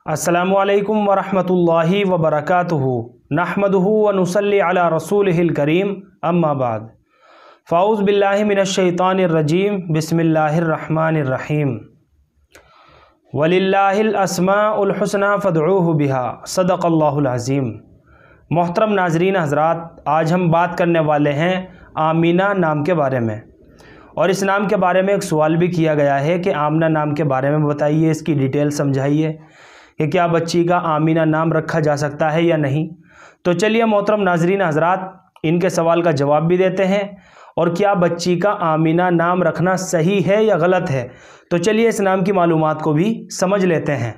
अस्सलामुअलैकुम वरहमतुल्लाहि वबरकातुहू नहमदुहू व नुसल्ली अला रसूलिहिल करीम अम्मा बाद फ़ाऊज़ बिल्लाहि मिनश्शैतानिर रजीम बिस्मिल्लाहिर्रहमानिर्रहीम वलिल्लाहिल अस्माउल हुस्ना फ़दऊहु बिहा सदक़ल्लाहुल अज़ीम। मोहतरम नाज़रीन हज़रात, आज हम बात करने वाले हैं आमीना नाम के बारे में। और इस नाम के बारे में एक सवाल भी किया गया है कि आमना नाम के बारे में बताइए, इसकी डिटेल समझाइए कि क्या बच्ची का आमीना नाम रखा जा सकता है या नहीं। तो चलिए मोहतरम नाज़रीन हज़रात, इनके सवाल का जवाब भी देते हैं और क्या बच्ची का आमीना नाम रखना सही है या गलत है। तो चलिए इस नाम की मालूमात को भी समझ लेते हैं।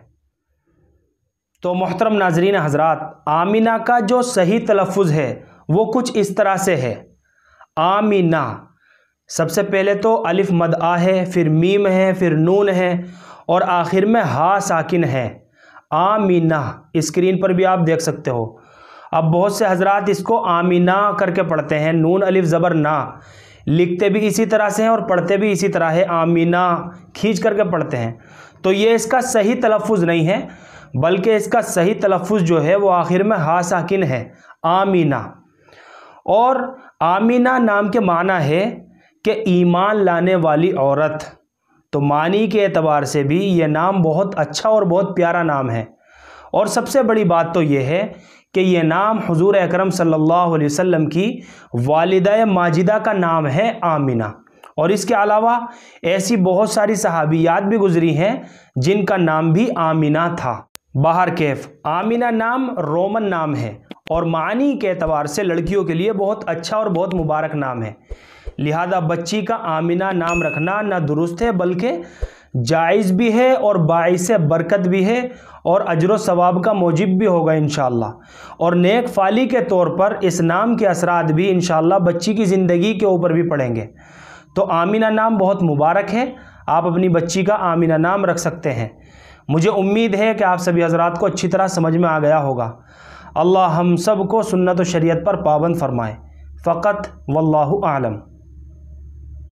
तो मोहतरम नाज़रीन हज़रात, आमीना का जो सही तलफ़ुज़ है वो कुछ इस तरह से है। आमीना, सबसे पहले तो अलिफ मद आ है, फिर मीम है, फिर नून है और आखिर में हा साकिन है। आमीना स्क्रीन पर भी आप देख सकते हो। अब बहुत से हजरात इसको आमीना करके पढ़ते हैं, नून अलिफ ज़बर ना, लिखते भी इसी तरह से हैं और पढ़ते भी इसी तरह है, आमीना खींच करके पढ़ते हैं। तो ये इसका सही तलफ़ुज़ नहीं है, बल्कि इसका सही तलफ़ुज़ जो है वो आखिर में हा साकिन है, आमीना। और आमीना नाम के माना है कि ईमान लाने वाली औरत। तो मानी के एतबार से भी ये नाम बहुत अच्छा और बहुत प्यारा नाम है। और सबसे बड़ी बात तो ये है कि ये नाम हुजूर अकरम सल्लल्लाहु अलैहि वसल्लम की वालिदा माजिदा का नाम है आमीना। और इसके अलावा ऐसी बहुत सारी सहाबियात भी गुजरी हैं जिनका नाम भी आमीना था। बाहर कैफ, आमीना नाम रोमन नाम है और मानी के एतबार से लड़कियों के लिए बहुत अच्छा और बहुत मुबारक नाम है। लिहाजा बच्ची का आमीना नाम रखना ना दुरुस्त है, बल्कि जायज़ भी है और बाइस बरकत भी है और अजर सवाब का मौजिब भी होगा इंशाअल्लाह। और नेक फाली के तौर पर इस नाम के असरात भी इंशाअल्लाह बच्ची की ज़िंदगी के ऊपर भी पड़ेंगे। तो आमीना नाम बहुत मुबारक है, आप अपनी बच्ची का आमीना नाम रख सकते हैं। मुझे उम्मीद है कि आप सभी हज़रात को अच्छी तरह समझ में आ गया होगा। अल्लाह हम सब को सुन्नत व शरीयत पर पाबंद फरमाए। फ़कत वल्लाहु आलम।